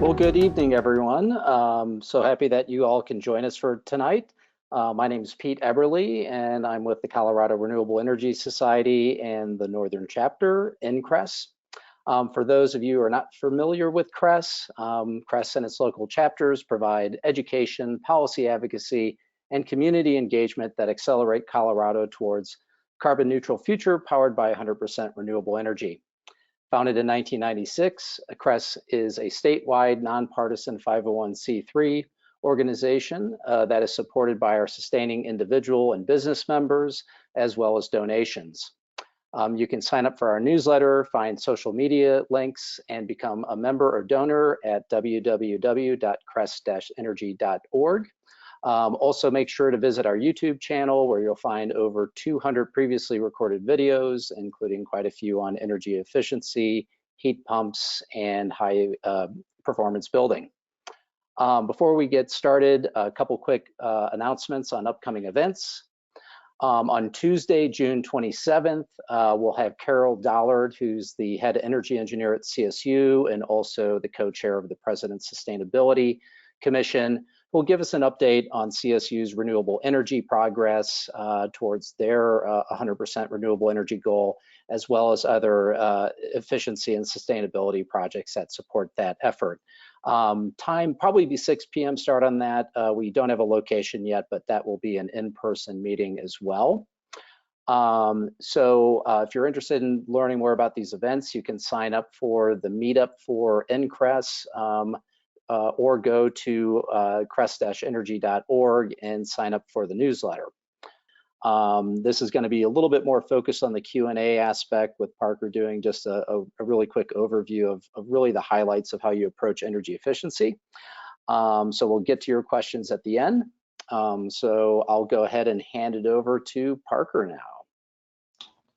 Well, good evening, everyone. So happy that you all can join us for tonight. My name is Pete Eberle, and I'm with the Colorado Renewable Energy Society and the Northern Chapter, NCRES. For those of you who are not familiar with CRES, CRES and its local chapters provide education, policy advocacy, and community engagement that accelerate Colorado towards carbon neutral future powered by 100% renewable energy. Founded in 1996, CRES is a statewide nonpartisan 501c3 organization that is supported by our sustaining individual and business members, as well as donations. You can sign up for our newsletter, find social media links, and become a member or donor at www.cres-energy.org. Also, make sure to visit our YouTube channel, where you'll find over 200 previously recorded videos, including quite a few on energy efficiency, heat pumps, and high performance building. Before we get started, a couple quick announcements on upcoming events. On Tuesday, June 27th, we'll have Carol Dollard, who's the head energy engineer at CSU and also the co-chair of the President's Sustainability Commission, will give us an update on CSU's renewable energy progress towards their 100% renewable energy goal, as well as other efficiency and sustainability projects that support that effort. Time probably be 6 p.m. start on that. We don't have a location yet, but that will be an in-person meeting as well. If you're interested in learning more about these events, you can sign up for the meetup for NCRES or go to cres-energy.org and sign up for the newsletter. This is going to be a little bit more focused on the Q&A aspect, with Parker doing just a really quick overview of really the highlights of how you approach energy efficiency. So we'll get to your questions at the end. So I'll go ahead and hand it over to Parker now.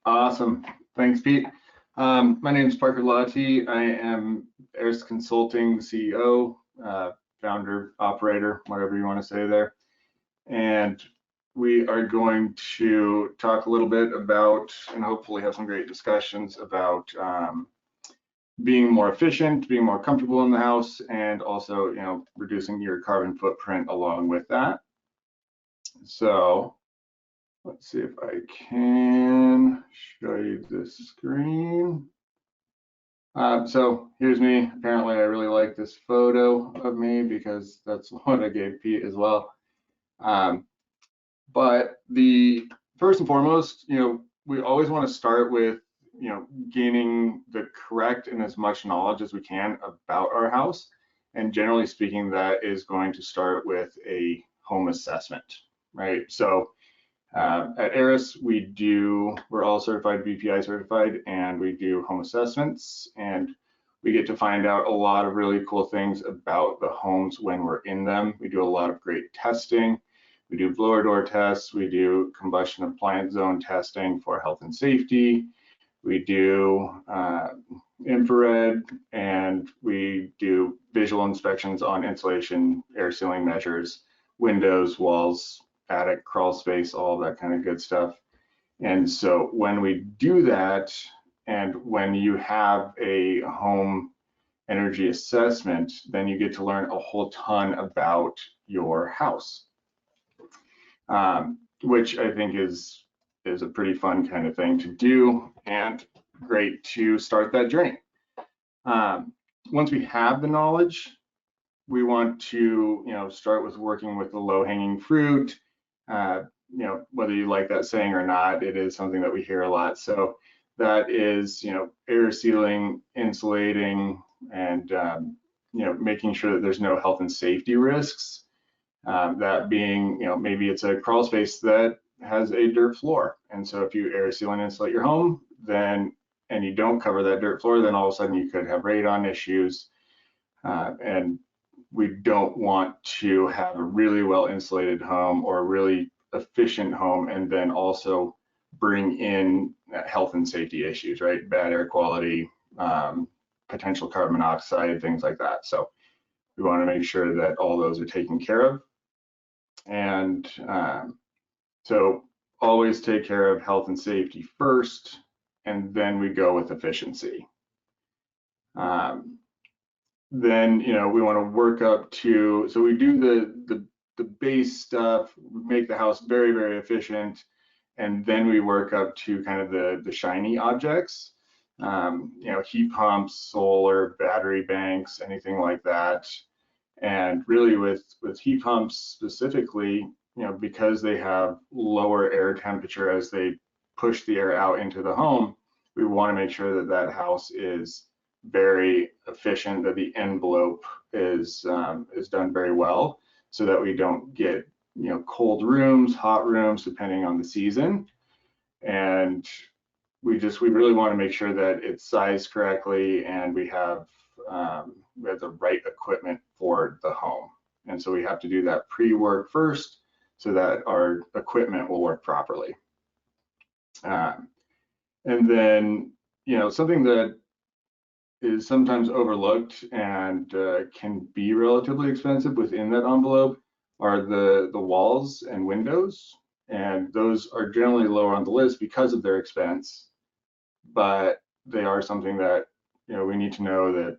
Awesome. Thanks, Pete. My name is Parker Lahti. I am ARUS Consulting CEO, founder, operator, whatever you want to say there. And we are going to talk a little bit about, and hopefully have some great discussions about being more efficient, being more comfortable in the house, and also, reducing your carbon footprint along with that. So let's see if I can show you this screen. So here's me. Apparently, I really like this photo of me because that's what I gave Pete as well. But the first and foremost, we always want to start with, gaining the correct and as much knowledge as we can about our house. And generally speaking, that is going to start with a home assessment, right? So at ARUS, we're all certified, BPI certified, and we do home assessments, and we get to find out a lot of really cool things about the homes when we're in them. We do a lot of great testing. We do blower door tests. We do combustion appliance zone testing for health and safety. We do infrared, and we do visual inspections on insulation, air sealing measures, windows, walls, attic, crawl space, all that kind of good stuff. And so when we do that, and when you have a home energy assessment, then you get to learn a whole ton about your house, which I think is a pretty fun kind of thing to do and great to start that journey. Once we have the knowledge, we want to start with working with the low-hanging fruit. Whether you like that saying or not, it is something that we hear a lot. So that is, air sealing, insulating, and making sure that there's no health and safety risks. That being, maybe it's a crawl space that has a dirt floor, and so if you air seal and insulate your home, and you don't cover that dirt floor, then all of a sudden you could have radon issues, and we don't want to have a really well insulated home or a really efficient home and then also bring in health and safety issues, right? Bad air quality, potential carbon monoxide, things like that. So we want to make sure that all those are taken care of. And so always take care of health and safety first, and then we go with efficiency. then, you know, we want to work up to, so we do the base stuff, make the house very, very efficient, and then we work up to kind of the shiny objects, you know, heat pumps, solar, battery banks, anything like that. And really with heat pumps specifically, you know, because they have lower air temperature as they push the air out into the home, we want to make sure that that house is very efficient, that the envelope is done very well, so that we don't get, you know, cold rooms, hot rooms, depending on the season. And we really want to make sure that it's sized correctly and we have the right equipment for the home. And so we have to do that pre-work first so that our equipment will work properly. And then, you know, something that is sometimes overlooked and can be relatively expensive within that envelope are the walls and windows. And those are generally lower on the list because of their expense, but they are something that, you know, we need to know that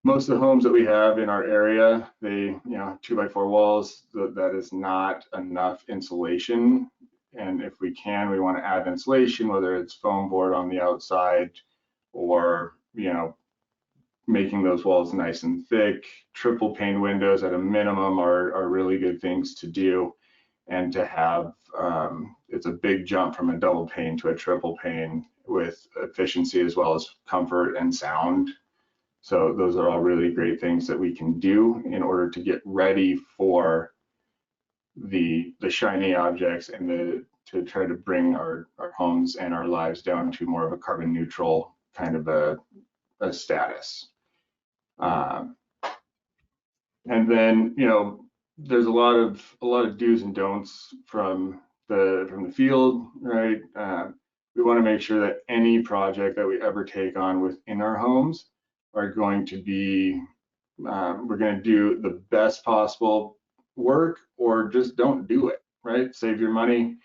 most of the homes that we have in our area, they, you know, 2x4 walls, that is not enough insulation. And if we can, we want to add insulation, whether it's foam board on the outside or, you know, making those walls nice and thick. Triple pane windows at a minimum are really good things to do. And to have, it's a big jump from a double pane to a triple pane with efficiency as well as comfort and sound. So those are all really great things that we can do in order to get ready for the shiny objects and to try to bring our homes and our lives down to more of a carbon neutral kind of a status. And then, you know, there's a lot of do's and don'ts from the field, right? We want to make sure that any project that we ever take on within our homes are going to be, we're going to do the best possible work, or just don't do it, right? Save your money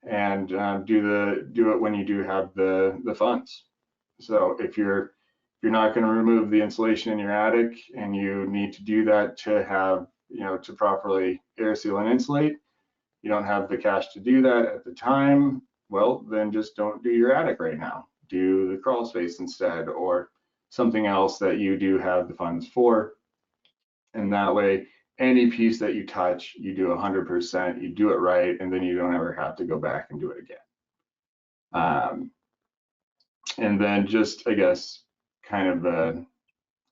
and do it when you do have the funds. So if you're not going to remove the insulation in your attic and you need to do that to have, you know, to properly air seal and insulate, you don't have the cash to do that at the time, well, then just don't do your attic right now. Do the crawl space instead, or something else that you do have the funds for. And that way, any piece that you touch, you do 100%, you do it right, and then you don't ever have to go back and do it again. And then just, I guess, kind of a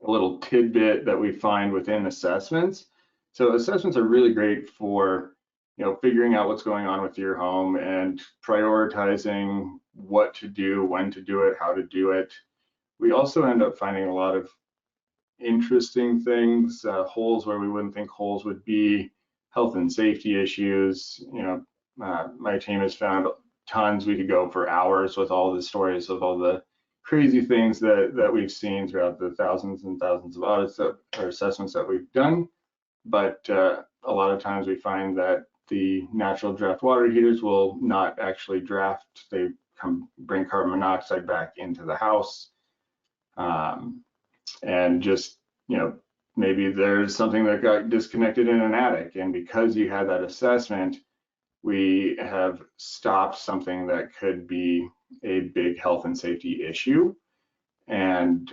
little tidbit that we find within assessments. So assessments are really great for, you know, figuring out what's going on with your home and prioritizing what to do, when to do it, how to do it. We also end up finding a lot of interesting things, holes where we wouldn't think holes would be, health and safety issues. You know, my team has found tons. We could go for hours with all the stories of all the crazy things that we've seen throughout the thousands and thousands of audits or assessments that we've done. But a lot of times we find that the natural draft water heaters will not actually draft. They bring carbon monoxide back into the house. And just, you know, maybe there's something that got disconnected in an attic, and because you had that assessment, we have stopped something that could be a big health and safety issue. And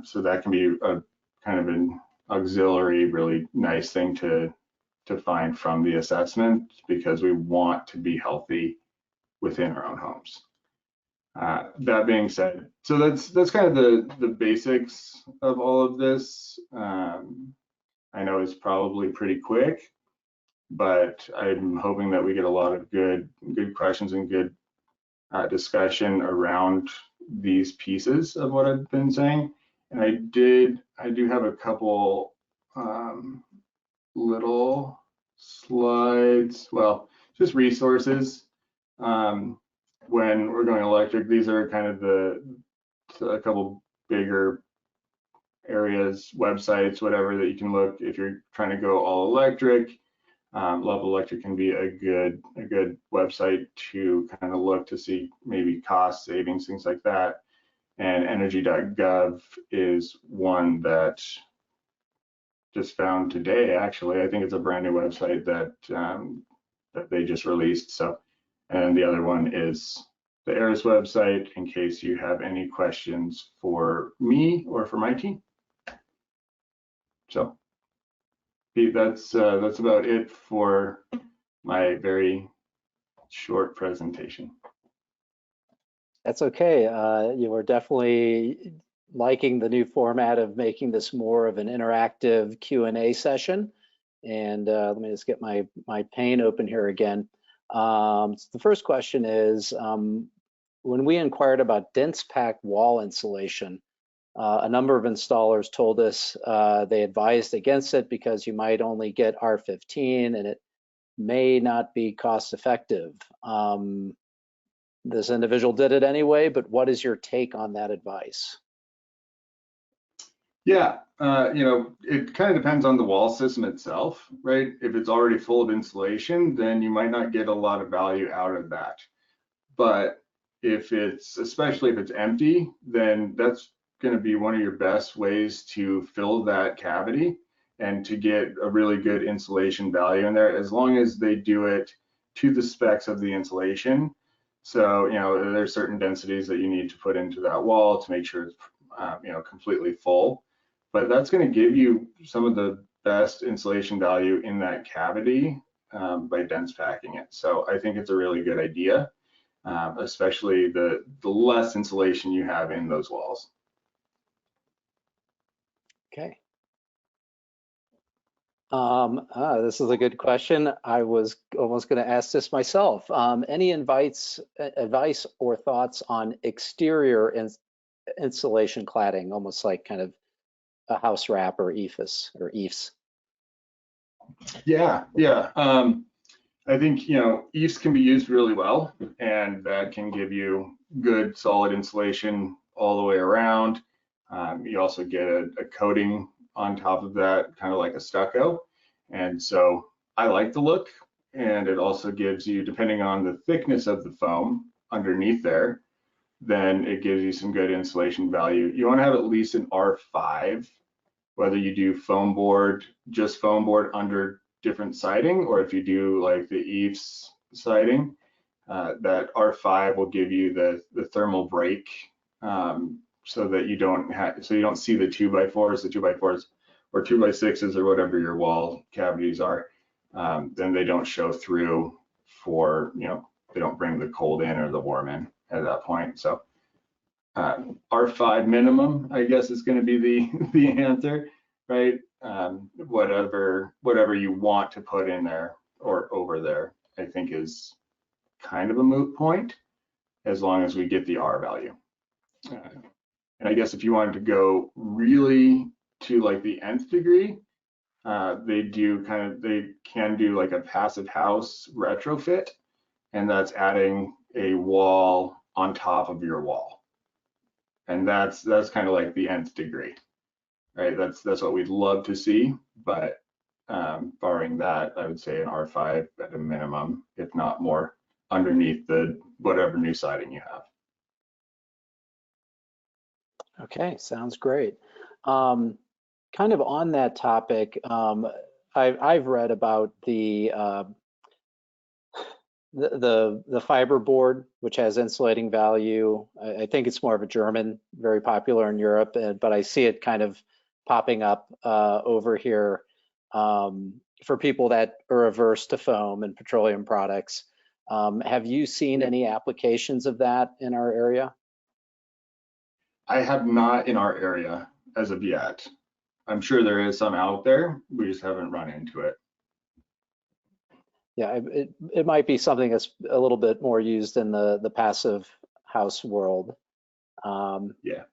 so that can be a kind of an auxiliary, really nice thing to find from the assessment, because we want to be healthy within our own homes. That being said, so that's kind of the basics of all of this. I know it's probably pretty quick, but I'm hoping that we get a lot of good questions and good discussion around these pieces of what I've been saying. And I do have a couple little slides, well, just resources. When we're going electric, these are kind of a couple bigger areas, websites, whatever, that you can look if you're trying to go all electric. Love Electric can be a good website to kind of look to see maybe cost savings, things like that. And energy.gov is one that just found today, actually. I think it's a brand new website that that they just released. So, and the other one is the ARUS website, in case you have any questions for me or for my team. So that's about it for my very short presentation. That's okay. You are definitely liking the new format of making this more of an interactive Q&A session. And let me just get my pane open here again. So the first question is, when we inquired about dense pack wall insulation, a number of installers told us they advised against it because you might only get R15 and it may not be cost effective. This individual did it anyway, but what is your take on that advice? Yeah, you know, it kind of depends on the wall system itself, right? If it's already full of insulation, then you might not get a lot of value out of that. But if it's, especially if it's empty, then that's going to be one of your best ways to fill that cavity and to get a really good insulation value in there, as long as they do it to the specs of the insulation. So, you know, there's certain densities that you need to put into that wall to make sure it's, you know, completely full. But that's going to give you some of the best insulation value in that cavity by dense packing it. So I think it's a really good idea, especially the less insulation you have in those walls. Okay. This is a good question. I was almost going to ask this myself. Any advice or thoughts on exterior insulation cladding, almost like kind of a house wrap or EIFS or EIFS? Yeah. I think, you know, EIFS can be used really well, and that can give you good solid insulation all the way around. You also get a coating on top of that, kind of like a stucco. And so I like the look, and it also gives you, depending on the thickness of the foam underneath there, then it gives you some good insulation value. You want to have at least an R5, whether you do foam board, just foam board under different siding, or if you do like the EIFS siding, that R5 will give you the thermal break, so that you don't see the 2x4s, the 2x4s or 2x6s or whatever your wall cavities are. Then they don't show through for, you know, they don't bring the cold in or the warm in at that point. So R5 minimum, I guess, is going to be the answer, right? Whatever you want to put in there or over there, I think is kind of a moot point, as long as we get the R value. And I guess if you wanted to go really to like the nth degree, they can do like a passive house retrofit, and that's adding a wall on top of your wall. And that's kind of like the nth degree, right? That's what we'd love to see, but barring that, I would say an R5 at a minimum, if not more, underneath the whatever new siding you have. Okay, sounds great. Kind of on that topic, I've read about the fiber board, which has insulating value. I think it's more of a German, very popular in Europe, but I see it kind of popping up over here for people that are averse to foam and petroleum products. Have you seen any applications of that in our area? I have not in our area as of yet. I'm sure there is some out there. We just haven't run into it. Yeah, it might be something that's a little bit more used in the passive house world. Yeah.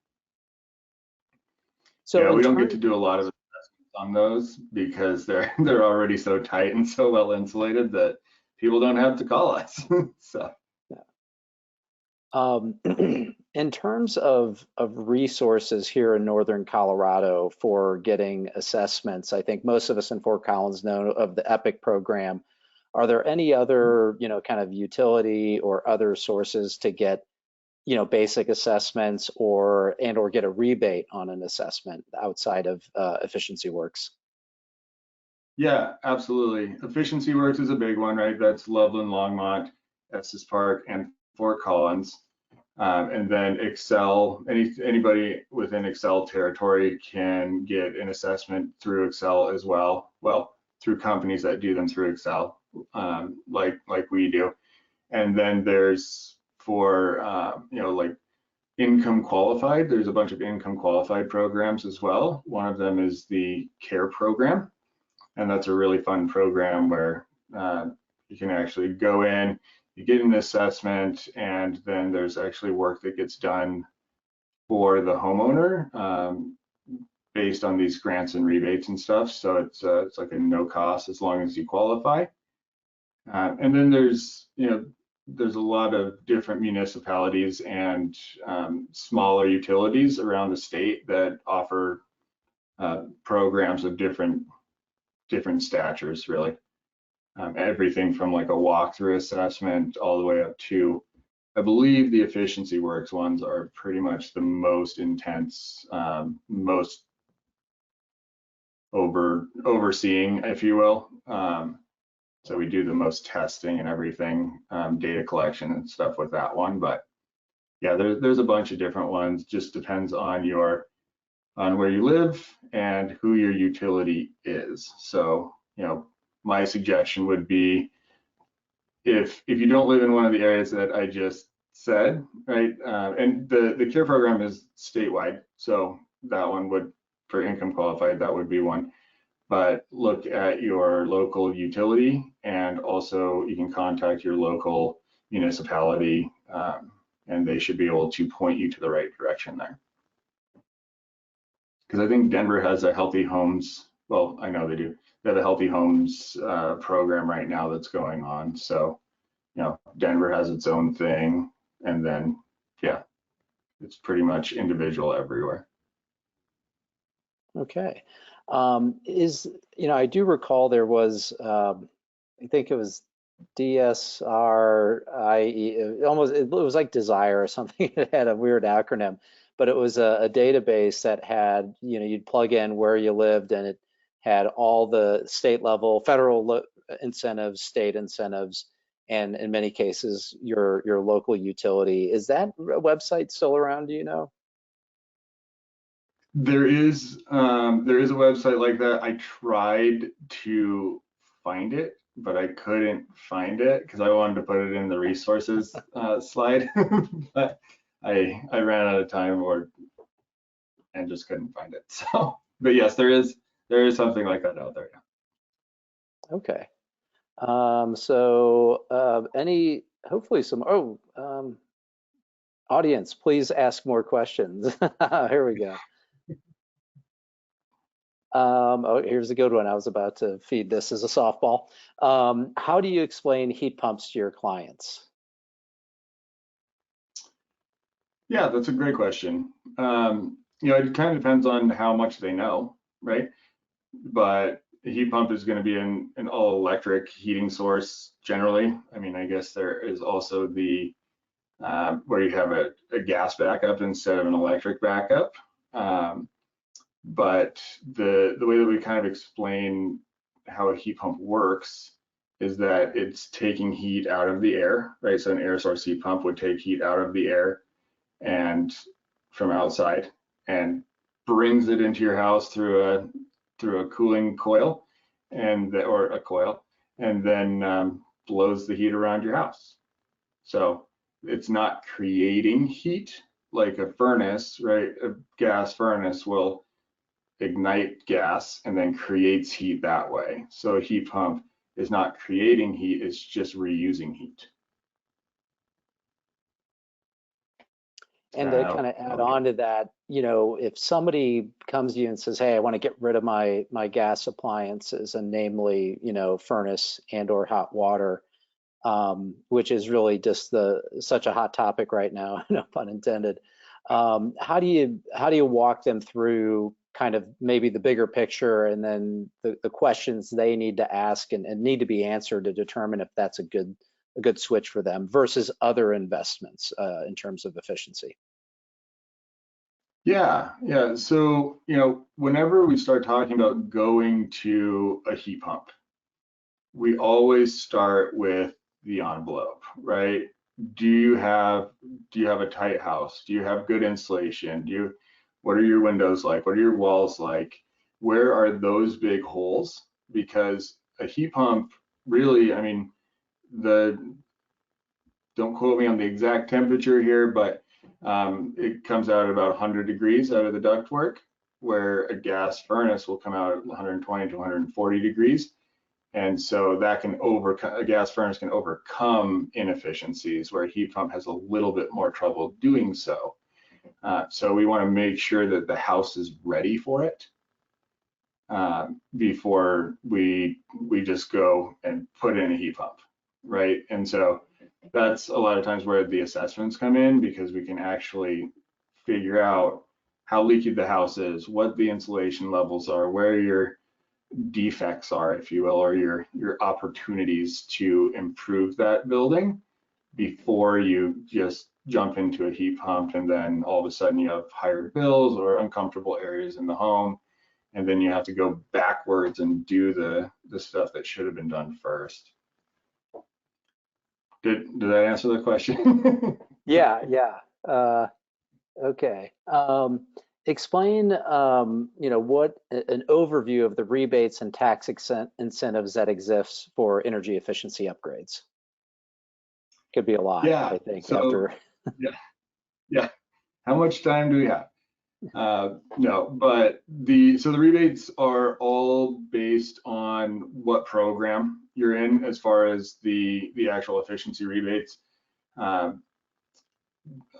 So yeah, we don't get to do a lot of assessments on those because they're already so tight and so well insulated that people don't have to call us. So. In terms of resources here in Northern Colorado for getting assessments, I think most of us in Fort Collins know of the EPIC program. Are there any other, kind of utility or other sources to get basic assessments or get a rebate on an assessment outside of Efficiency Works? Yeah, absolutely. Efficiency Works is a big one, right? That's Loveland, Longmont, Estes Park, and Fort Collins. And then Excel, anybody within Excel territory can get an assessment through Excel as well. Well, through companies that do them through Excel, like we do. And then there's for like income qualified. There's a bunch of income qualified programs as well. One of them is the CARE program, and that's a really fun program where you can actually go in, you get an assessment, and then there's actually work that gets done for the homeowner based on these grants and rebates and stuff. So it's like a no cost as long as you qualify. And then there's a lot of different municipalities and smaller utilities around the state that offer programs of different statures, really. Everything from like a walkthrough assessment all the way up to, I believe the Efficiency Works ones are pretty much the most intense, most overseeing, if you will. So we do the most testing and everything, data collection and stuff with that one. But yeah, there's a bunch of different ones. Just depends on where you live and who your utility is. So my suggestion would be, if you don't live in one of the areas that I just said, right, and the CARE program is statewide, so that one would, for income qualified, that would be one. But look at your local utility, and also you can contact your local municipality, and they should be able to point you to the right direction there. Because I think Denver has a Healthy Homes, well, I know they do. They have a Healthy Homes program right now that's going on. So, Denver has its own thing, and then, yeah, it's pretty much individual everywhere. Okay. I do recall there was, I think it was DSRIE, it was like Desire or something. It had a weird acronym, but it was a database that had, you'd plug in where you lived, and it had all the state level, federal incentives, state incentives, and in many cases, your local utility. Is that website still around, do you know? There is a website like that. I tried to find it, but I couldn't find it because I wanted to put it in the resources slide, but I ran out of time and just couldn't find it. So, but yes, there is something like that out there. Yeah. Okay. Hopefully audience, please ask more questions. Here we go. Here's a good one. I was about to feed this as a softball. How do you explain heat pumps to your clients? Yeah, that's a great question. It kind of depends on how much they know, right? But a heat pump is going to be an all-electric heating source generally. I mean, I guess there is also the where you have a gas backup instead of an electric backup. But the way that we kind of explain how a heat pump works is that it's taking heat out of the air, right? So an air source heat pump would take heat out of the air and from outside, and brings it into your house through a cooling coil or a coil, and then blows the heat around your house. So it's not creating heat like a furnace, right? A gas furnace will ignite gas and then creates heat that way. So a heat pump is not creating heat, it's just reusing heat. And to kind of add on to that, if somebody comes to you and says, hey, I want to get rid of my gas appliances, and namely, furnace and or hot water, which is really just such a hot topic right now, no pun intended. How do you walk them through kind of maybe the bigger picture, and then the questions they need to ask and need to be answered to determine if that's a a good switch for them versus other investments in terms of efficiency? Yeah, yeah. So, whenever we start talking about going to a heat pump, we always start with the envelope, right? Do you have a tight house? Do you have good insulation? What are your windows like? What are your walls like? Where are those big holes? Because a heat pump really, I mean, don't quote me on the exact temperature here, but it comes out at about 100 degrees out of the ductwork, where a gas furnace will come out at 120 to 140 degrees. And so a gas furnace can overcome inefficiencies where a heat pump has a little bit more trouble doing so. So we want to make sure that the house is ready for it before we just go and put in a heat pump, right? And so that's a lot of times where the assessments come in, because we can actually figure out how leaky the house is, what the insulation levels are, where your defects are, if you will, or your opportunities to improve that building before you just jump into a heat pump and then all of a sudden you have higher bills or uncomfortable areas in the home, and then you have to go backwards and do the stuff that should have been done first. Did that answer the question? Yeah. Okay. Explain, what an overview of the rebates and tax incentives that exist for energy efficiency upgrades. Could be a lot, Yeah. I think. So, after. Yeah. How much time do we have? No, but the rebates are all based on what program you're in as far as the actual efficiency rebates.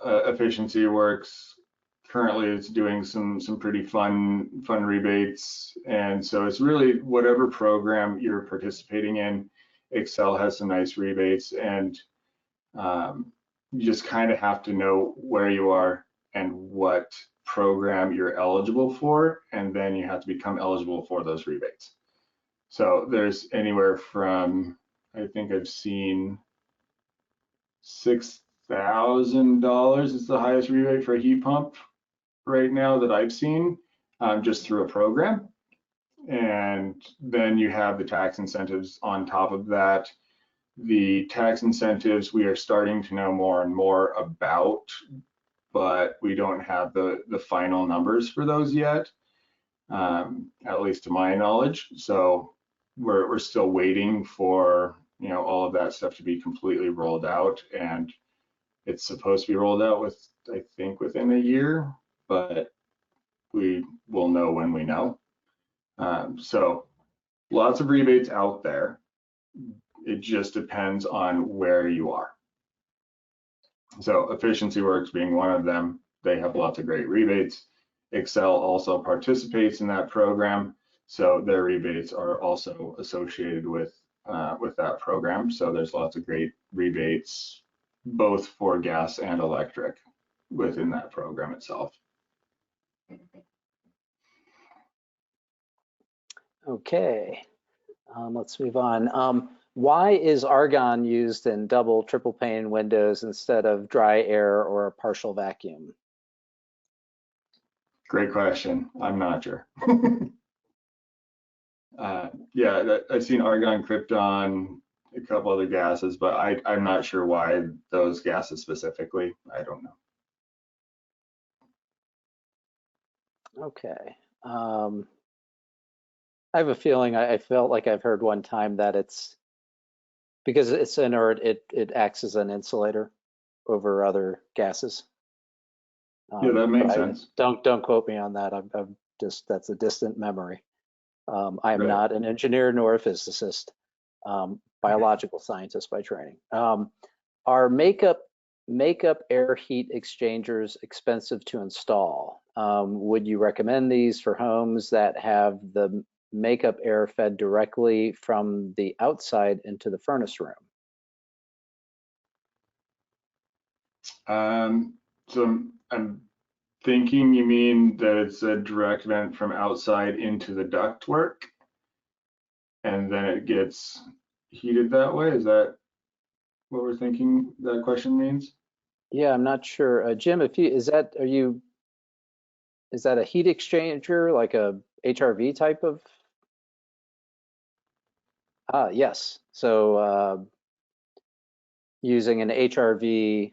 Efficiency Works currently is doing some pretty fun rebates, and so it's really whatever program you're participating in. Excel has some nice rebates, and you just kind of have to know where you are and what program you're eligible for, and then you have to become eligible for those rebates. So there's anywhere from, I think I've seen $6,000 is the highest rebate for a heat pump right now that I've seen, just through a program. And then you have the tax incentives on top of that. The tax incentives we are starting to know more and more about, but we don't have the final numbers for those yet, at least to my knowledge. So we're still waiting for all of that stuff to be completely rolled out, and it's supposed to be rolled out I think within a year, but we will know when we know. So lots of rebates out there. It just depends on where you are. So Efficiency Works being one of them, they have lots of great rebates. Excel also participates in that program, so their rebates are also associated with that program. So there's lots of great rebates, both for gas and electric, within that program itself. Okay, let's move on. Why is argon used in double, triple pane windows instead of dry air or a partial vacuum? Great question. I'm not sure. Yeah, I've seen argon, krypton, a couple other gases, but I'm not sure why those gases specifically. I don't know. Okay. I have a feeling, I felt like I've heard one time that it's because it's inert, it acts as an insulator over other gases. Yeah, that makes sense. Don't quote me on that. I'm just, that's a distant memory. I am Right. not an engineer nor a physicist, biological scientist by training. Are makeup air heat exchangers expensive to install? Would you recommend these for homes that have the makeup air fed directly from the outside into the furnace room? So I'm thinking you mean that it's a direct vent from outside into the ductwork, and then it gets heated that way. Is that what we're thinking that question means? Yeah, I'm not sure. Jim, if you, is that a heat exchanger, like a HRV type of? Ah, yes. So using an HRV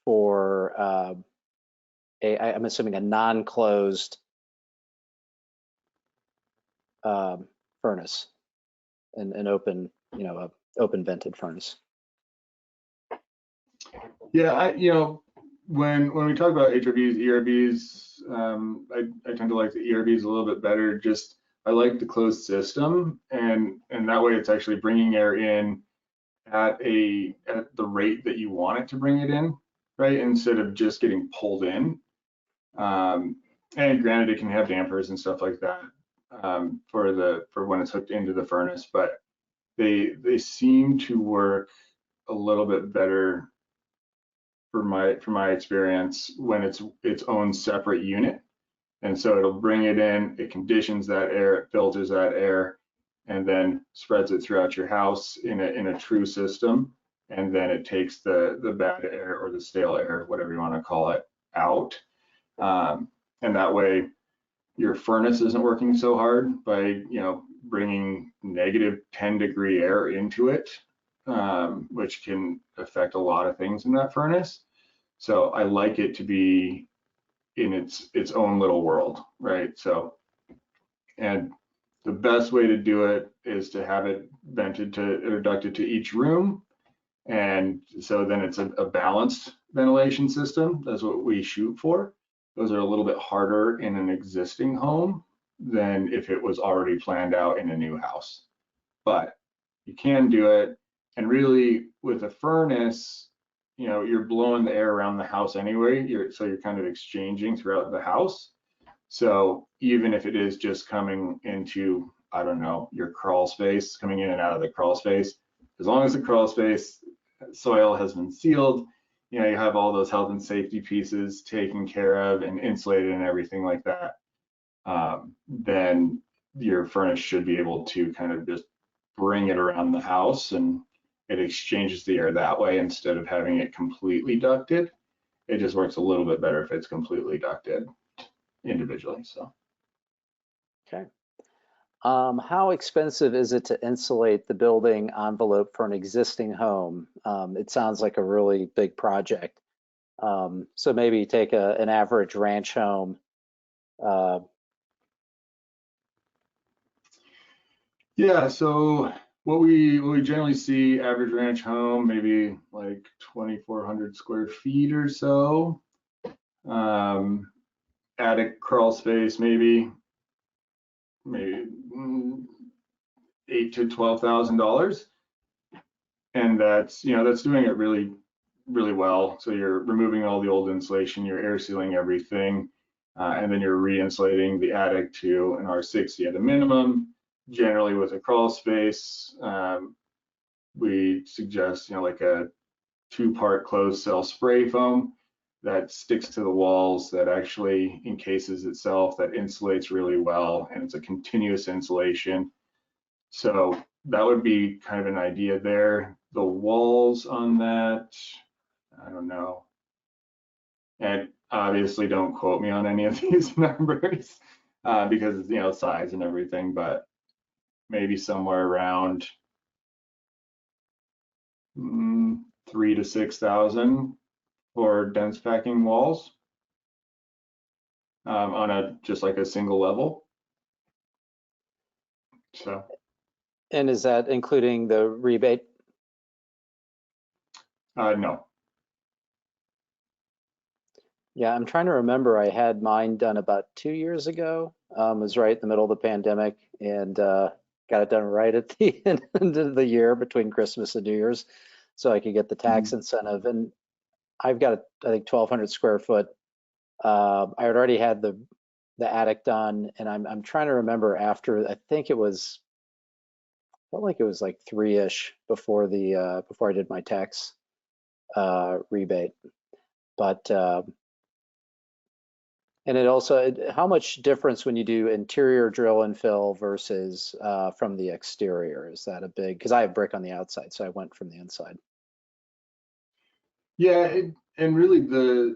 for I'm assuming a non-closed furnace, an open, a open vented furnace. Yeah, when we talk about HRVs, ERVs, I tend to like the ERVs a little bit better. Just I like the closed system, and that way it's actually bringing air in at the rate that you want it to bring it in, right? Instead of just getting pulled in. And granted, it can have dampers and stuff like that for when it's hooked into the furnace, but they seem to work a little bit better from my experience when it's its own separate unit. And so it'll bring it in, it conditions that air, it filters that air, and then spreads it throughout your house in a true system. And then it takes the bad air or the stale air, whatever you want to call it, out. And that way your furnace isn't working so hard by bringing negative 10-degree air into it, which can affect a lot of things in that furnace. So I like it to be in its own little world, right? So, and the best way to do it is to have it vented to or ducted to each room, and so then it's a balanced ventilation system. That's what we shoot for. Those are a little bit harder in an existing home than if it was already planned out in a new house, but you can do it. And really, with a furnace, you're blowing the air around the house anyway. So you're kind of exchanging throughout the house. So even if it is just coming into, I don't know, your crawl space, coming in and out of the crawl space, as long as the crawl space soil has been sealed, you have all those health and safety pieces taken care of and insulated and everything like that, then your furnace should be able to kind of just bring it around the house, and it exchanges the air that way instead of having it completely ducted. It just works a little bit better if it's completely ducted individually. So. Okay. How expensive is it to insulate the building envelope for an existing home? It sounds like a really big project. So maybe take an average ranch home. Yeah, so what we generally see, average ranch home, maybe like 2,400 square feet or so. Attic crawl space, maybe $8,000 to $12,000, and that's doing it really well. So you're removing all the old insulation, you're air sealing everything, and then you're re-insulating the attic to an R60 at a minimum. Generally, with a crawl space, we suggest like a 2-part closed cell spray foam that sticks to the walls, that actually encases itself, that insulates really well, and it's a continuous insulation. So that would be kind of an idea there. The walls on that, I don't know. And obviously don't quote me on any of these numbers because size and everything, but maybe somewhere around 3,000 to 6,000 for dense packing walls on just like a single level. So. And is that including the rebate? No. Yeah, I'm trying to remember. I had mine done about 2 years ago. It was right in the middle of the pandemic, and got it done right at the end of the year between Christmas and New Year's, so I could get the tax incentive. And I've got, I think, 1,200 square foot. I had already had the attic done, and I'm trying to remember after. I think it was, felt like it was like 3-ish before I did my tax rebate, but. And it also, how much difference when you do interior drill and fill versus from the exterior? Is that a big, because I have brick on the outside, so I went from the inside. Yeah, and really the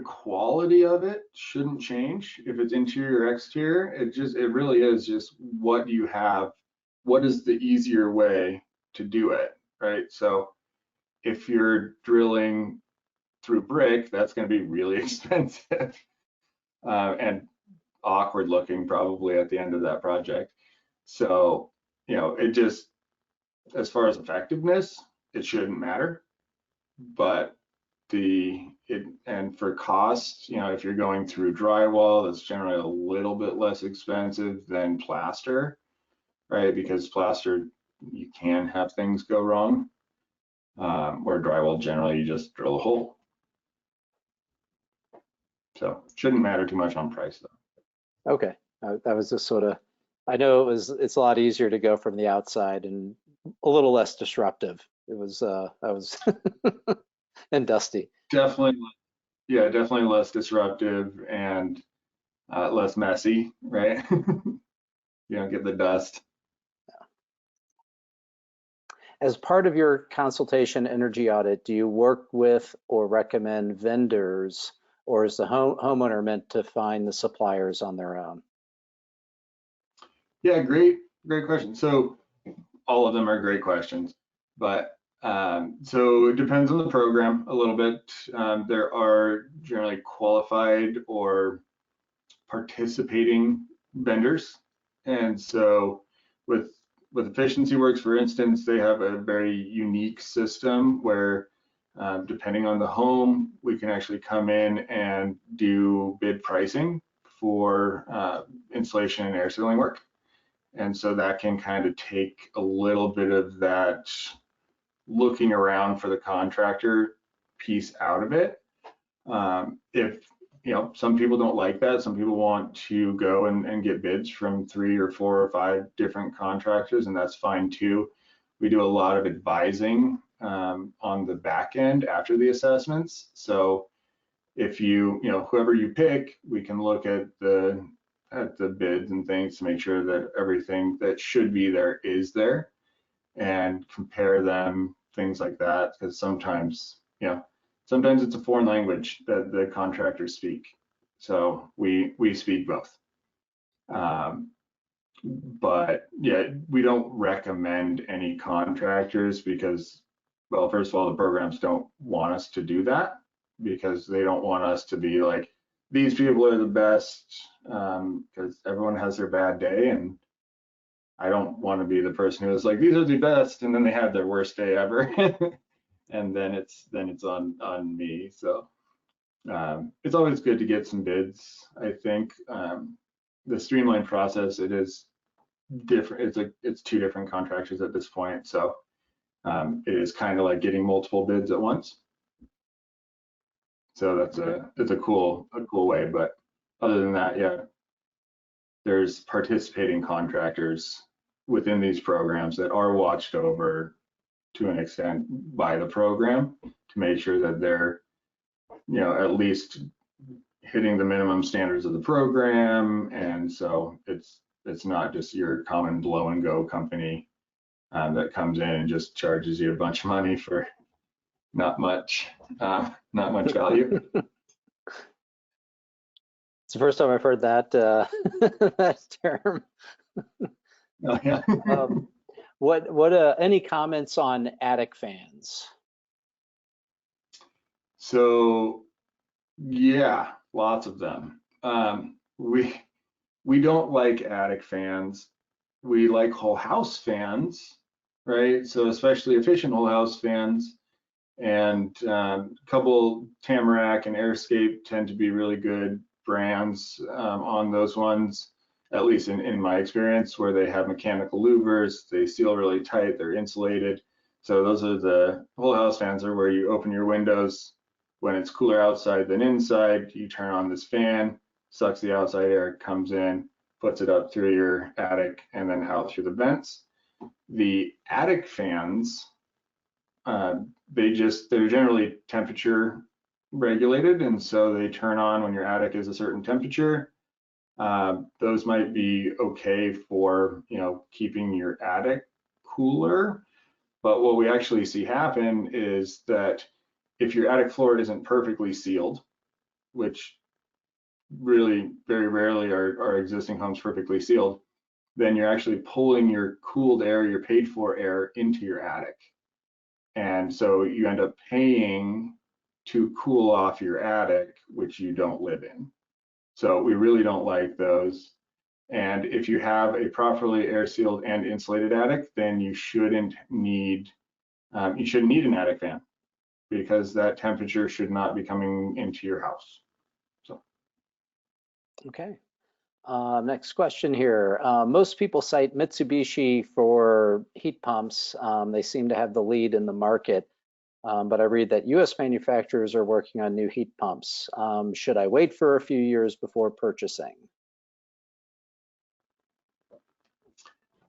quality of it shouldn't change if it's interior or exterior. It really is just what do you have, what is the easier way to do it, right? So if you're drilling through brick, that's going to be really expensive and awkward looking probably at the end of that project. So, it just, as far as effectiveness, it shouldn't matter. But and for cost, if you're going through drywall, that's generally a little bit less expensive than plaster, right? Because plaster, you can have things go wrong. Where drywall, generally, you just drill a hole. So shouldn't matter too much on price, though. Okay, that was just sort of, I know it's a lot easier to go from the outside and a little less disruptive. It was, I was and dusty. Definitely, yeah, definitely less disruptive and less messy, right? You don't get the dust. As part of your consultation energy audit, do you work with or recommend vendors, or is the homeowner meant to find the suppliers on their own? Yeah, great question. So all of them are great questions, but so it depends on the program a little bit. There are generally qualified or participating vendors, and so with Efficiency Works, for instance, they have a very unique system where depending on the home, we can actually come in and do bid pricing for installation and air sealing work. And so that can kind of take a little bit of that looking around for the contractor piece out of it. If some people don't like that, some people want to go and get bids from 3 or 4 or 5 different contractors, and that's fine too. We do a lot of advising on the back end after the assessments. So if whoever you pick, we can look at the bids and things to make sure that everything that should be there is there, and compare them, things like that, because sometimes it's a foreign language that the contractors speak. So we speak both. But yeah, we don't recommend any contractors because, well, first of all, the programs don't want us to do that because they don't want us to be like, these people are the best, because everyone has their bad day, and I don't want to be the person who is like, these are the best, and then they have their worst day ever. And then it's on me. So it's always good to get some bids. I think the streamlined process, it is different. It's 2 different contractors at this point, so it is kind of like getting multiple bids at once. So it's a cool way. But other than that, yeah, there's participating contractors within these programs that are watched over to an extent by the program to make sure that they're at least hitting the minimum standards of the program. And so it's not just your common blow and go company that comes in and just charges you a bunch of money for not much value. It's the first time I've heard that that term. Oh, yeah. Any comments on attic fans? So yeah, lots of them. We don't like attic fans. We like whole house fans, right? So especially efficient whole house fans, and a couple Tamarack and Airscape tend to be really good brands on those ones, at least in my experience, where they have mechanical louvers, they seal really tight, they're insulated. So those are the whole house fans, are where you open your windows when it's cooler outside than inside, you turn on this fan, sucks the outside air, comes in, puts it up through your attic and then out through the vents. The attic fans, they're generally temperature regulated, and so they turn on when your attic is a certain temperature. Those might be okay for keeping your attic cooler, but what we actually see happen is that if your attic floor isn't perfectly sealed, which really very rarely are existing homes perfectly sealed, then you're actually pulling your cooled air, your paid for air into your attic. And so you end up paying to cool off your attic, which you don't live in. So we really don't like those. And if you have a properly air sealed and insulated attic, then you shouldn't need an attic fan, because that temperature should not be coming into your house. So. Okay. Next question here. Most people cite Mitsubishi for heat pumps. They seem to have the lead in the market, but I read that US manufacturers are working on new heat pumps. Should I wait for a few years before purchasing?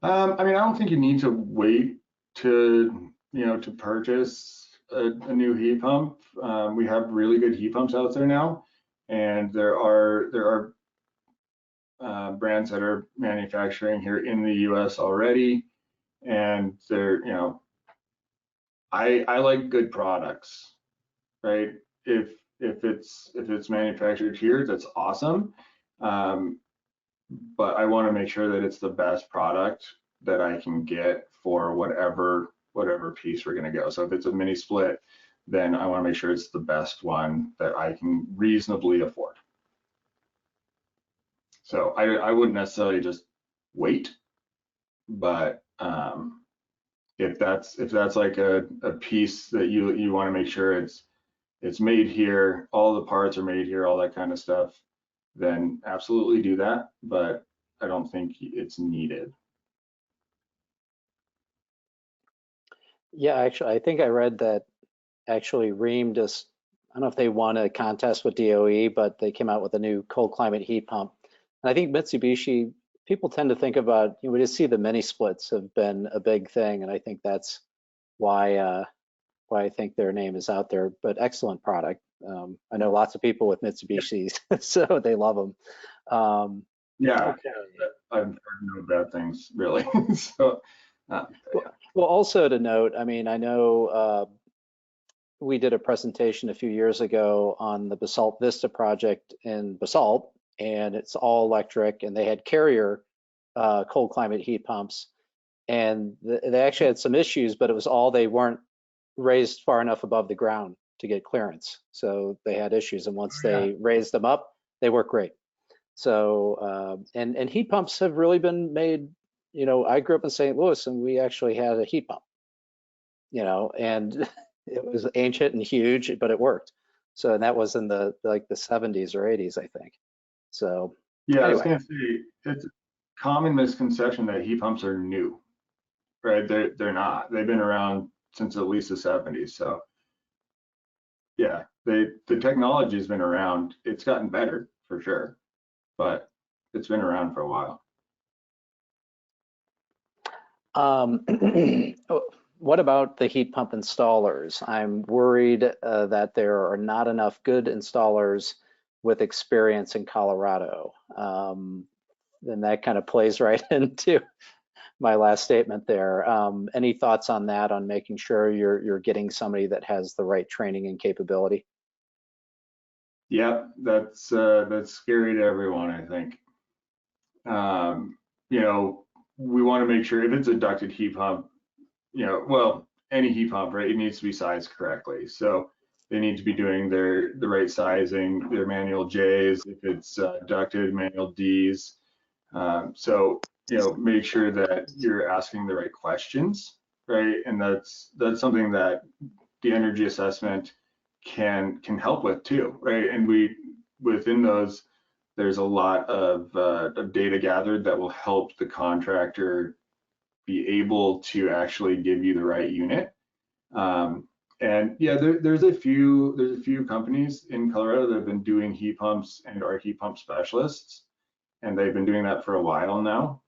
I mean, I don't think you need to wait to purchase a new heat pump. We have really good heat pumps out there now, and there are brands that are manufacturing here in the US already, and they're, I like good products, right? If it's manufactured here, that's awesome. But I want to make sure that it's the best product that I can get for whatever piece we're going to go. So if it's a mini split, then I want to make sure it's the best one that I can reasonably afford. So I wouldn't necessarily just wait, but if that's like a piece that you want to make sure it's made here, all the parts are made here, all that kind of stuff, then absolutely do that, but I don't think it's needed. Yeah, actually, I think I read that actually Rheem just, I don't know if they won a contest with DOE, but they came out with a new cold climate heat pump. And I think Mitsubishi, people tend to think about, we just see the mini splits have been a big thing, and I think that's why I think their name is out there. But excellent product. I know lots of people with Mitsubishis, so they love them. Yeah, Okay. I've heard no bad things really. So, yeah. Well, also to note, I mean, I know we did a presentation a few years ago on the Basalt Vista project in Basalt, and it's all electric, and they had Carrier cold climate heat pumps, and they actually had some issues, but it was all they weren't raised far enough above the ground to get clearance. So they had issues, and once they raised them up, they work great. So, and heat pumps have really been made, I grew up in St. Louis, and we actually had a heat pump, and it was ancient and huge, but it worked. So, and that was in the 70s or 80s, I think. So, Yeah, anyway. I was gonna say, it's a common misconception that heat pumps are new, right? They're not. They've been around since at least the 70s. So yeah, the technology has been around. It's gotten better for sure, but it's been around for a while. What about the heat pump installers? I'm worried that there are not enough good installers with experience in Colorado. And that kind of plays right into my last statement there. Any thoughts on that, on making sure you're getting somebody that has the right training and capability? Yeah, that's scary to everyone, I think. We want to make sure if it's a ducted heat pump, well, any heat pump, right? It needs to be sized correctly. So they need to be doing the right sizing, their manual J's, if it's ducted, manual D's. So make sure that you're asking the right questions, right? And that's something that the energy assessment can help with too, right? And within those, there's a lot of data gathered that will help the contractor be able to actually give you the right unit. And yeah, there's a few companies in Colorado that have been doing heat pumps and are heat pump specialists, and they've been doing that for a while now.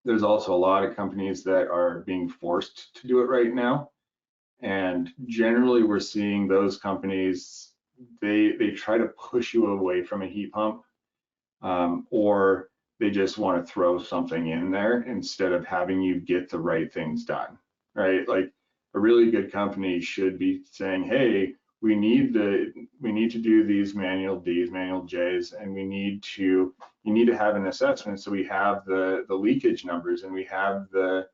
There's also a lot of companies that are being forced to do it right now, and generally we're seeing those companies, they try to push you away from a heat pump, or they just want to throw something in there instead of having you get the right things done, right? Like a really good company should be saying, hey, we need to do these manual Ds, manual Js, and you need to have an assessment so we have the leakage numbers and we have the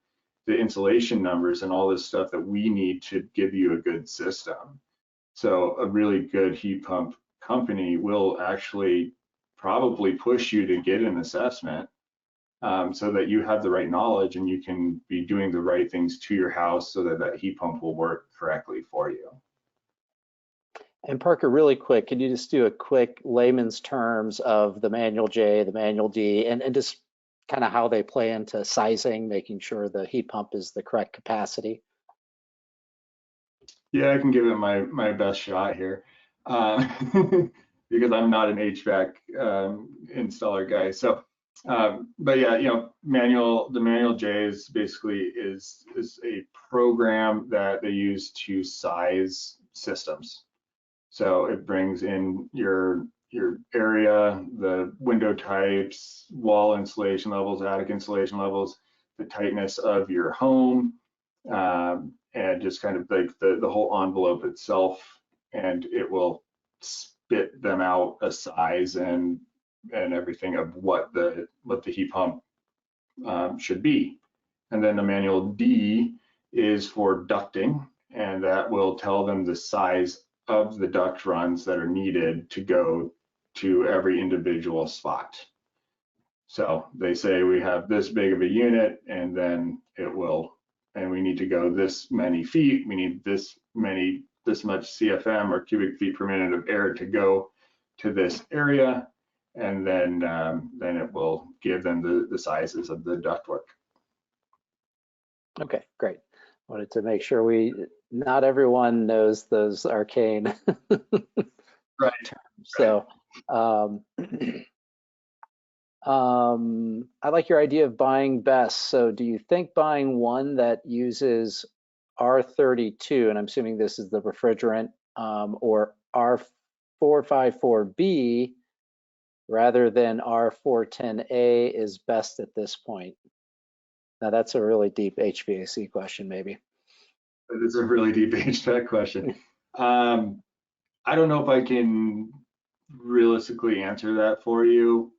insulation numbers and all this stuff that we need to give you a good system. So a really good heat pump company will actually probably push you to get an assessment so that you have the right knowledge and you can be doing the right things to your house so that that heat pump will work correctly for you. And Parker, really quick, can you just do a quick layman's terms of the manual J, the manual D, and just kind of how they play into sizing, making sure the heat pump is the correct capacity? Yeah, I can give it my best shot here because I'm not an HVAC installer guy. So, but yeah, the manual J is basically is a program that they use to size systems. So it brings in your area, the window types, wall insulation levels, attic insulation levels, the tightness of your home, and just kind of like the whole envelope itself, and it will spit them out a size and everything of what the heat pump should be. And then the manual D is for ducting, and that will tell them the size of the duct runs that are needed to go to every individual spot. So they say we have this big of a unit, and then and we need to go this many feet. We need this much CFM or cubic feet per minute of air to go to this area, and then it will give them the sizes of the ductwork. Okay, great. Wanted to make sure not everyone knows those arcane right terms. So I like your idea of buying best. So do you think buying one that uses R32, and I'm assuming this is the refrigerant, or R454B rather than R410A is best at this point? Now that's a really deep HVAC question, maybe. That is a really deep HVAC question. I don't know if I can realistically answer that for you,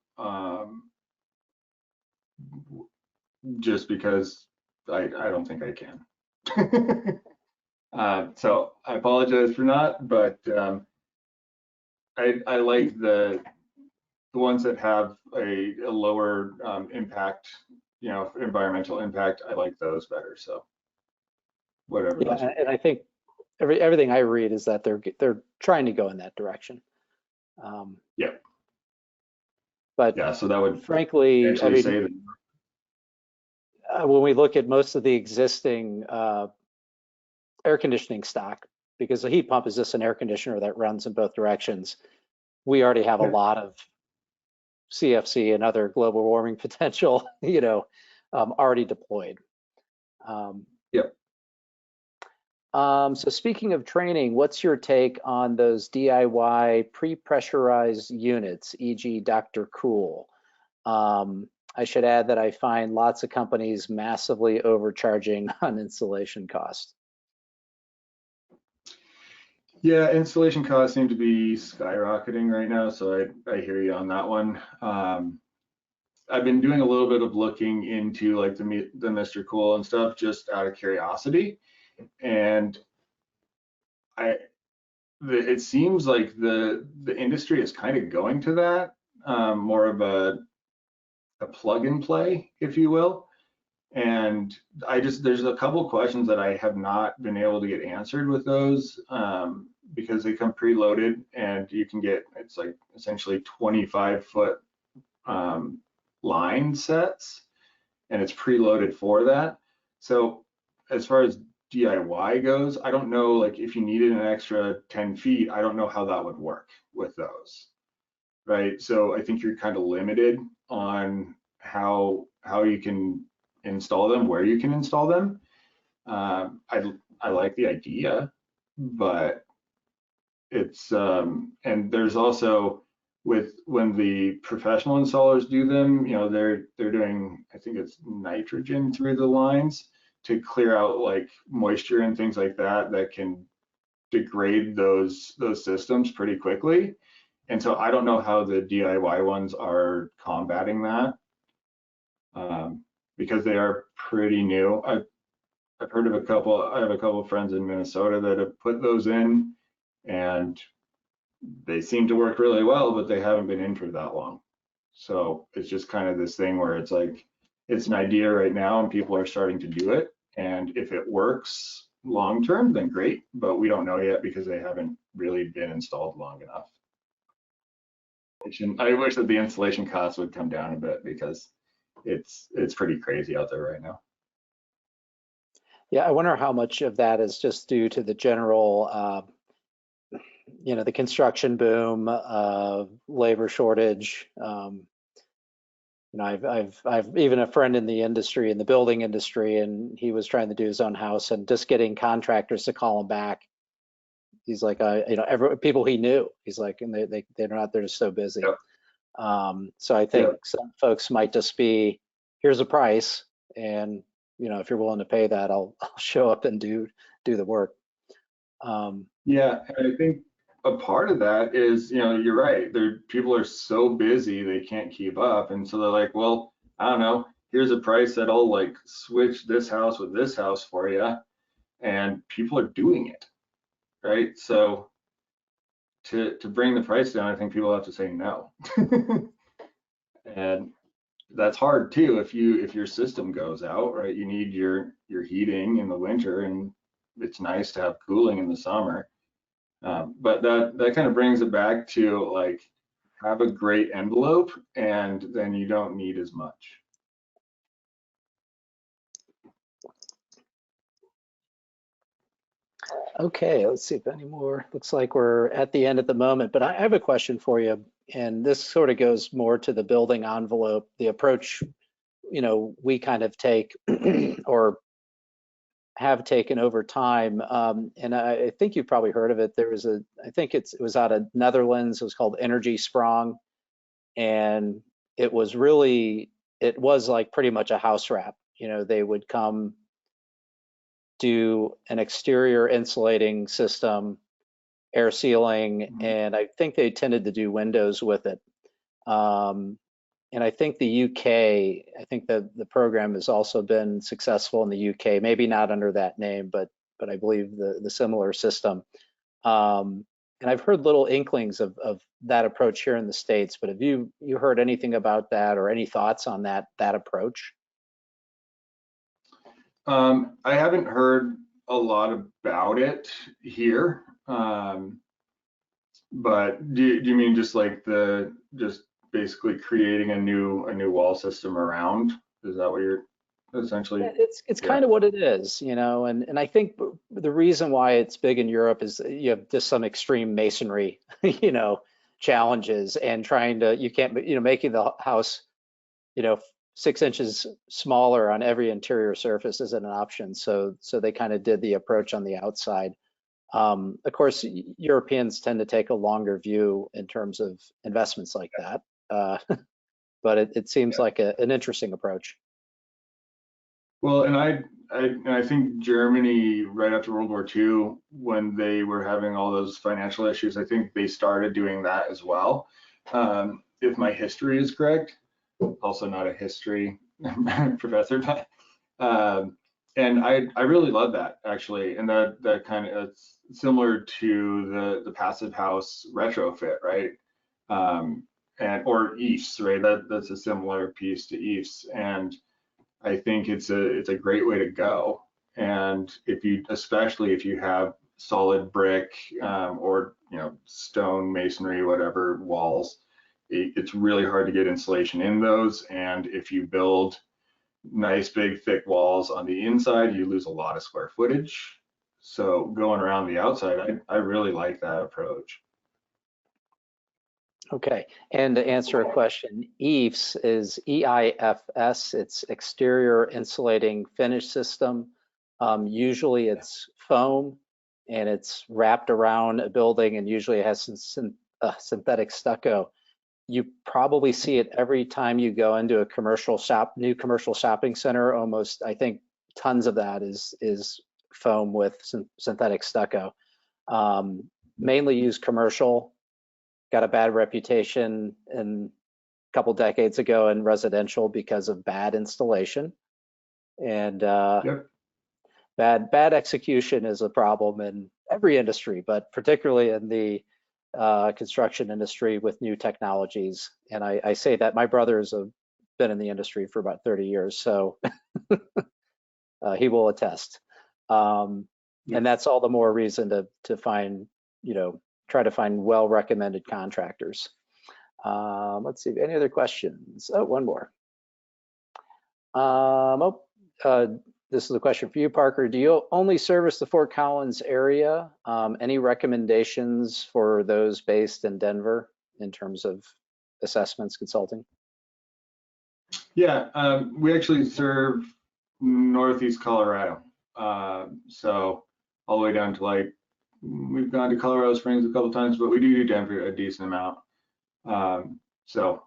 just because I don't think I can. So I apologize for not, but I like the ones that have a lower impact, environmental impact. I like those better. So whatever. Yeah, and I think everything I read is that they're trying to go in that direction. Yeah. But yeah, so that would frankly, I mean, say that when we look at most of the existing air conditioning stock, because the heat pump is just an air conditioner that runs in both directions, we already have a lot of CFC and other global warming potential, already deployed. Yep. So speaking of training, what's your take on those DIY pre-pressurized units, e.g. Dr. Cool? I should add that I find lots of companies massively overcharging on installation costs. Yeah, installation costs seem to be skyrocketing right now, so I hear you on that one. I've been doing a little bit of looking into like the Mr. Cool and stuff just out of curiosity, and it seems like the industry is kind of going to that, more of a plug and play, if you will. And there's a couple questions that I have not been able to get answered with those, because they come preloaded, and you can get, it's like essentially 25-foot line sets, and it's preloaded for that. So as far as DIY goes, I don't know, like if you needed an extra 10 feet, I don't know how that would work with those, right? So I think you're kind of limited on how you can install them, where you can install them. I like the idea, but it's and there's also when the professional installers do them, they're doing, I think it's nitrogen through the lines to clear out like moisture and things like that can degrade those systems pretty quickly. And so I don't know how the DIY ones are combating that, because they are pretty new. I've heard of a couple. I have a couple of friends in Minnesota that have put those in, and they seem to work really well, but they haven't been in for that long. So it's just kind of this thing where it's like, it's an idea right now and people are starting to do it. And if it works long term, then great, but we don't know yet because they haven't really been installed long enough. I wish that the installation costs would come down a bit because it's pretty crazy out there right now. Yeah, I wonder how much of that is just due to the general, the construction boom, labor shortage. I've even a friend in the industry, in the building industry, and he was trying to do his own house and just getting contractors to call him back. He's like, people he knew. He's like, and they're not. They're just so busy. Yep. So I think some folks might just be, here's a price, and if you're willing to pay that, I'll show up and do the work. Yeah, and I think a part of that is, you're right. People are so busy they can't keep up, and so they're like, well, I don't know. Here's a price that'll like switch this house with this house for you, and people are doing it, right? So to bring the price down, I think people have to say no, and that's hard too. If your system goes out, right, you need your heating in the winter, and it's nice to have cooling in the summer. But that kind of brings it back to like, have a great envelope, and then you don't need as much. Okay, let's see if any more. Looks like we're at the end at the moment, but I have a question for you, and this sort of goes more to the building envelope, the approach, we kind of take or have taken over time. And I think you've probably heard of it. There was I think it was out of Netherlands. It was called Energy Sprong, and it was like pretty much a house wrap. They would come do an exterior insulating system, air sealing, and I think they tended to do windows with it. And I think the UK, I think that the program has also been successful in the UK, maybe not under that name, but I believe the similar system. And I've heard little inklings of that approach here in the States, but have you heard anything about that or any thoughts on that approach? I haven't heard a lot about it here, but do you mean just like just basically creating a new wall system around? Is that what you're essentially? Yeah, it's kind of what it is, and I think the reason why it's big in Europe is you have just some extreme masonry, challenges, and you can't, making the house, 6 inches smaller on every interior surface isn't an option. So they kind of did the approach on the outside. Of course, Europeans tend to take a longer view in terms of investments like that, but it seems like an interesting approach. Well, and I think Germany, right after World War II, when they were having all those financial issues, I think they started doing that as well. If my history is correct, also not a history professor, but and I really love that actually, and that kind of, it's similar to the passive house retrofit, right? Or EIFS, right? That's a similar piece to EIFS, and I think it's a great way to go. And especially if you have solid brick or stone masonry, whatever walls, it's really hard to get insulation in those. And if you build nice big thick walls on the inside, you lose a lot of square footage. So going around the outside, I really like that approach. Okay, and to answer a question, EIFS is EIFS. It's exterior insulating finish system. Usually it's foam, and it's wrapped around a building, and usually it has some synthetic stucco. You probably see it every time you go into a new commercial shopping center. Almost, I think, tons of that is foam with synthetic stucco. Mainly used commercial, got a bad reputation a couple decades ago in residential because of bad installation. And Yep. bad execution is a problem in every industry, but particularly in the construction industry with new technologies. And I say that my brother has been in the industry for about 30 years, so he will attest. And that's all the more reason to find, try to find well-recommended contractors. Let's see, any other questions? Oh, one more. This is a question for you, Parker. Do you only service the Fort Collins area? Any recommendations for those based in Denver in terms of assessments consulting? Yeah, we actually serve Northeast Colorado. So all the way down to we've gone to Colorado Springs a couple times, but we do Denver a decent amount. So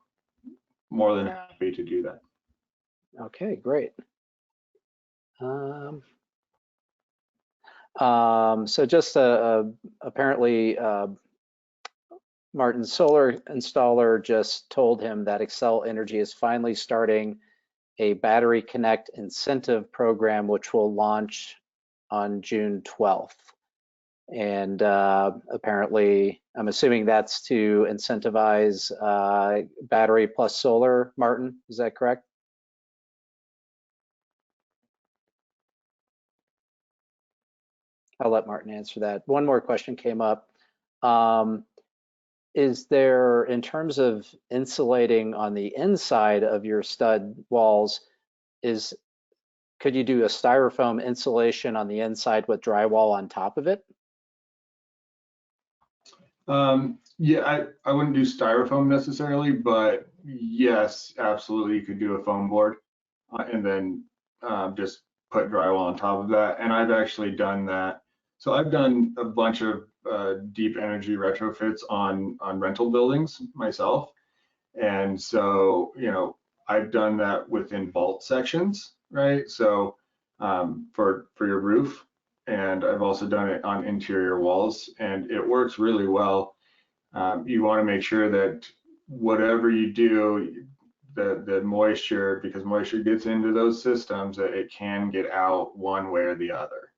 more than happy to do that. Okay, great. So just apparently Martin's solar installer just told him that Xcel Energy is finally starting a Battery Connect incentive program, which will launch on June 12th. And apparently, I'm assuming that's to incentivize battery plus solar, Martin, is that correct? I'll let Martin answer that. One more question came up. Is there, in terms of insulating on the inside of your stud walls, could you do a styrofoam insulation on the inside with drywall on top of it? Yeah, I wouldn't do styrofoam necessarily, but yes, absolutely, you could do a foam board and then just put drywall on top of that. And I've actually done that. So I've done a bunch of deep energy retrofits on rental buildings myself. And so, I've done that within vault sections, right? So for your roof, and I've also done it on interior walls, and it works really well. You want to make sure that whatever you do, the moisture, because moisture gets into those systems, that it can get out one way or the other,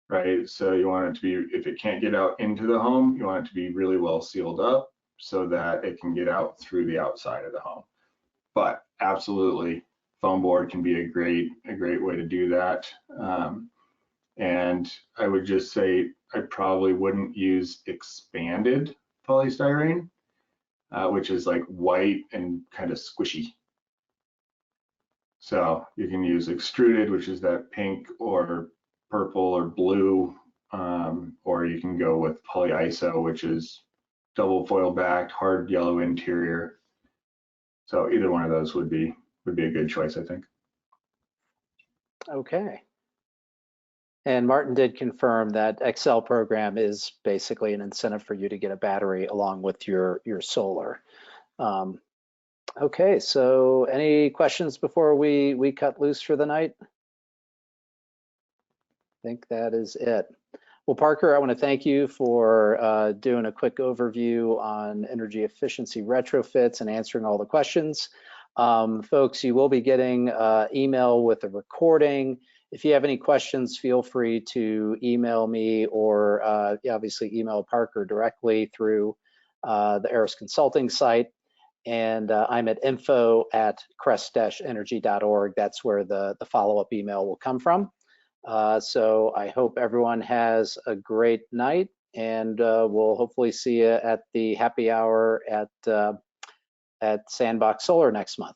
right? So you want it to be, if it can't get out into the home, you want it to be really well sealed up so that it can get out through the outside of the home. But absolutely, foam board can be a great way to do that. And I would just say I probably wouldn't use expanded polystyrene, which is like white and kind of squishy. So you can use extruded, which is that pink or purple or blue, or you can go with polyiso, which is double foil backed, hard yellow interior. So either one of those would be a good choice, I think. Okay. And Martin did confirm that Xcel program is basically an incentive for you to get a battery along with your solar. Okay, so any questions before we cut loose for the night? I think that is it. Well, Parker, I want to thank you for doing a quick overview on energy efficiency retrofits and answering all the questions. Folks, you will be getting email with a recording. If you have any questions, feel free to email me or obviously email Parker directly through the ARUS consulting site. And I'm at info@crest-energy.org. That's where the follow-up email will come from. So I hope everyone has a great night, and we'll hopefully see you at the happy hour at Sandbox Solar next month.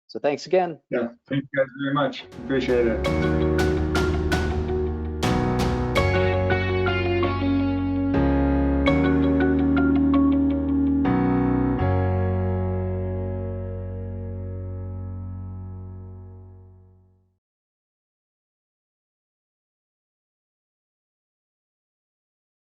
So thanks again. Yeah, thank you guys very much. Appreciate it.